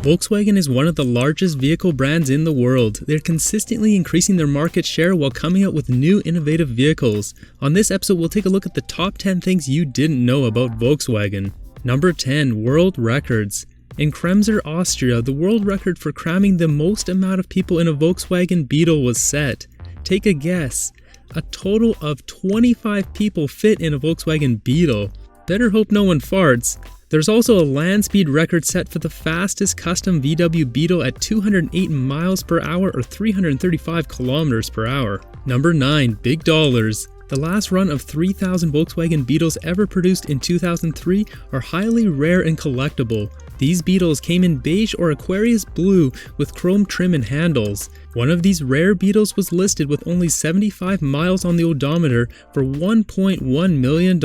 Volkswagen is one of the largest vehicle brands in the world. They're consistently increasing their market share while coming out with new innovative vehicles. On this episode, we'll take a look at the top 10 things you didn't know about Volkswagen. Number 10. World Records. In Kremser, Austria, the world record for cramming the most amount of people in a Volkswagen Beetle was set. Take a guess. A total of 25 people fit in a Volkswagen Beetle. Better hope no one farts. There's also a land speed record set for the fastest custom VW Beetle at 208 miles per hour or 335 kilometers per hour. Number 9. Big dollars. The last run of 3,000 Volkswagen Beetles ever produced in 2003 are highly rare and collectible. These Beetles came in beige or aquarius blue with chrome trim and handles. One of these rare Beetles was listed with only 75 miles on the odometer for $1.1 million.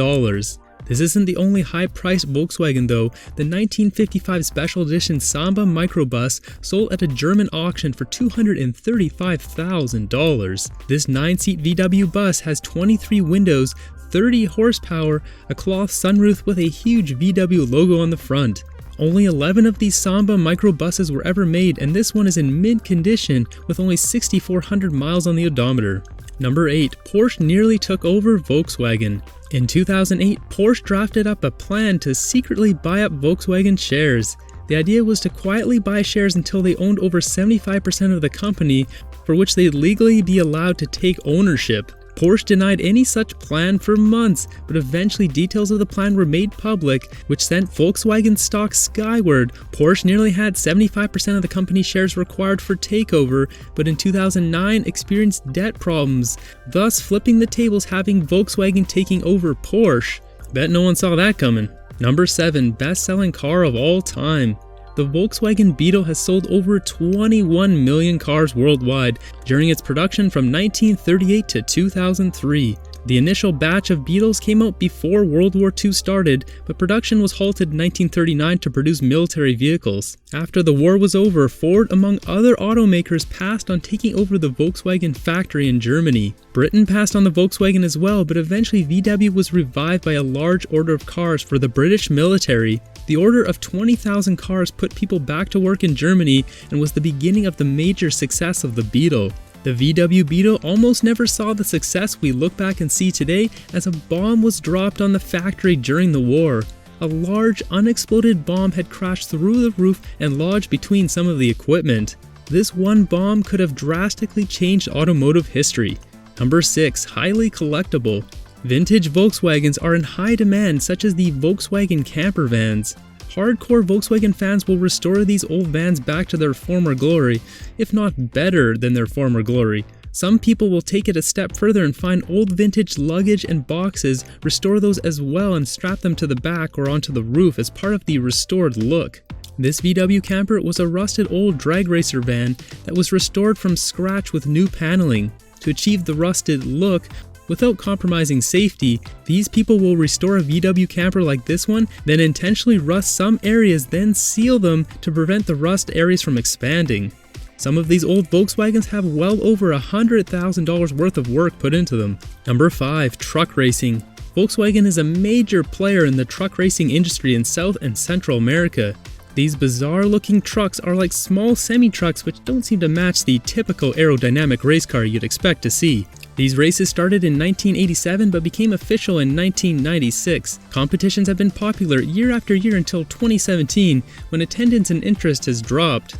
This isn't the only high-priced Volkswagen though. The 1955 special edition Samba microbus sold at a German auction for $235,000. This 9-seat VW bus has 23 windows, 30 horsepower, a cloth sunroof with a huge VW logo on the front. Only 11 of these Samba microbuses were ever made, and this one is in mid-condition with only 6,400 miles on the odometer. Number 8. Porsche nearly took over Volkswagen. In 2008, Porsche drafted up a plan to secretly buy up Volkswagen shares. The idea was to quietly buy shares until they owned over 75% of the company, for which they'd legally be allowed to take ownership. Porsche denied any such plan for months, but eventually details of the plan were made public, which sent Volkswagen stock skyward. Porsche nearly had 75% of the company's shares required for takeover, but in 2009 experienced debt problems, thus flipping the tables, having Volkswagen taking over Porsche. Bet no one saw that coming. Number 7. Best-selling car of all time. The Volkswagen Beetle has sold over 21 million cars worldwide during its production from 1938 to 2003. The initial batch of Beetles came out before World War II started, but production was halted in 1939 to produce military vehicles. After the war was over, Ford, among other automakers, passed on taking over the Volkswagen factory in Germany. Britain passed on the Volkswagen as well, but eventually VW was revived by a large order of cars for the British military. The order of 20,000 cars put people back to work in Germany and was the beginning of the major success of the Beetle. The VW Beetle almost never saw the success we look back and see today, as a bomb was dropped on the factory during the war. A large unexploded bomb had crashed through the roof and lodged between some of the equipment. This one bomb could have drastically changed automotive history. Number 6. Highly collectible. Vintage Volkswagens are in high demand, such as the Volkswagen camper vans. Hardcore Volkswagen fans will restore these old vans back to their former glory, if not better than their former glory. Some people will take it a step further and find old vintage luggage and boxes, restore those as well and strap them to the back or onto the roof as part of the restored look. This VW camper was a rusted old drag racer van that was restored from scratch with new paneling. To achieve the rusted look, without compromising safety, these people will restore a VW camper like this one, then intentionally rust some areas, then seal them to prevent the rust areas from expanding. Some of these old Volkswagens have well over $100,000 worth of work put into them. Number 5. Truck racing. Volkswagen is a major player in the truck racing industry in South and Central America. These bizarre-looking trucks are like small semi-trucks which don't seem to match the typical aerodynamic race car you'd expect to see. These races started in 1987 but became official in 1996. Competitions have been popular year after year until 2017, when attendance and interest has dropped.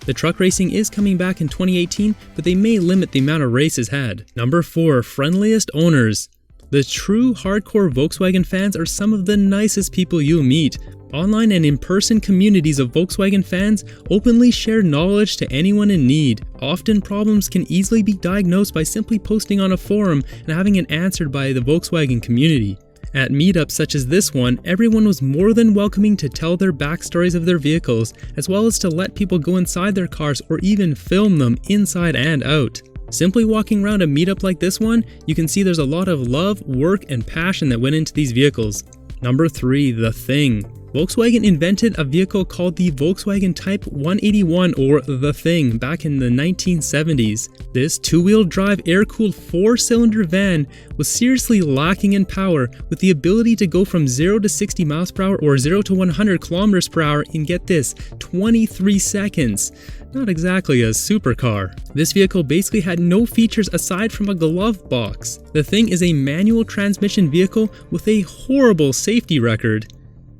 The truck racing is coming back in 2018, but they may limit the amount of races had. Number 4. Friendliest owners. The true hardcore Volkswagen fans are some of the nicest people you'll meet. Online and in-person communities of Volkswagen fans openly share knowledge to anyone in need. Often problems can easily be diagnosed by simply posting on a forum and having it answered by the Volkswagen community. At meetups such as this one, everyone was more than welcoming to tell their backstories of their vehicles, as well as to let people go inside their cars or even film them inside and out. Simply walking around a meetup like this one, you can see there's a lot of love, work, and passion that went into these vehicles. Number 3. The Thing. Volkswagen invented a vehicle called the Volkswagen Type 181 or The Thing back in the 1970s. This two-wheel drive air-cooled 4-cylinder van was seriously lacking in power, with the ability to go from 0 to 60 miles per hour or 0 to 100 kilometers per hour in, get this, 23 seconds. Not exactly a supercar. This vehicle basically had no features aside from a glove box. The Thing is a manual transmission vehicle with a horrible safety record.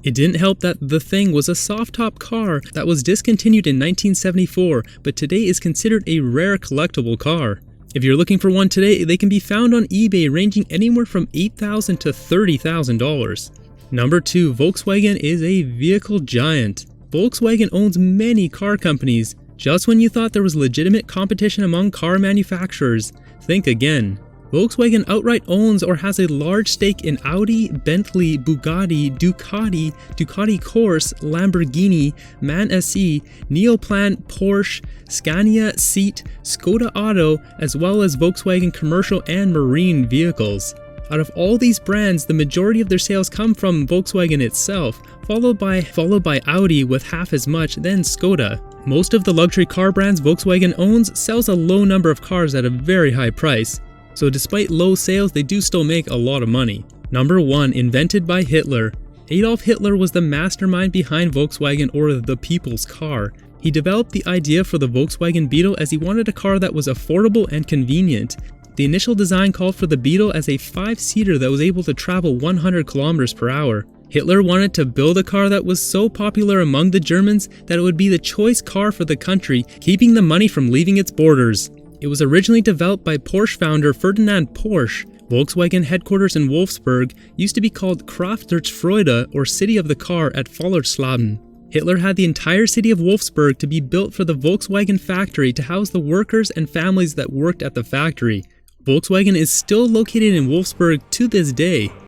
It didn't help that The Thing was a soft-top car that was discontinued in 1974, but today is considered a rare collectible car. If you're looking for one today, they can be found on eBay ranging anywhere from $8,000 to $30,000. Number 2, Volkswagen is a vehicle giant. Volkswagen owns many car companies. Just when you thought there was legitimate competition among car manufacturers, think again. Volkswagen outright owns or has a large stake in Audi, Bentley, Bugatti, Ducati, Ducati Corse, Lamborghini, MAN SE, Neoplan, Porsche, Scania, Seat, Skoda Auto, as well as Volkswagen commercial and marine vehicles. Out of all these brands, the majority of their sales come from Volkswagen itself, followed by Audi with half as much, then Skoda. Most of the luxury car brands Volkswagen owns sells a low number of cars at a very high price. So despite low sales, they do still make a lot of money. Number 1, invented by Hitler. Adolf Hitler was the mastermind behind Volkswagen, or the people's car. He developed the idea for the Volkswagen Beetle as he wanted a car that was affordable and convenient. The initial design called for the Beetle as a 5-seater that was able to travel 100 kilometers per hour. Hitler wanted to build a car that was so popular among the Germans that it would be the choice car for the country, keeping the money from leaving its borders. It was originally developed by Porsche founder Ferdinand Porsche. Volkswagen headquarters in Wolfsburg used to be called Kraft der Freude, or City of the Car, at Vollerslaben. Hitler had the entire city of Wolfsburg to be built for the Volkswagen factory to house the workers and families that worked at the factory. Volkswagen is still located in Wolfsburg to this day.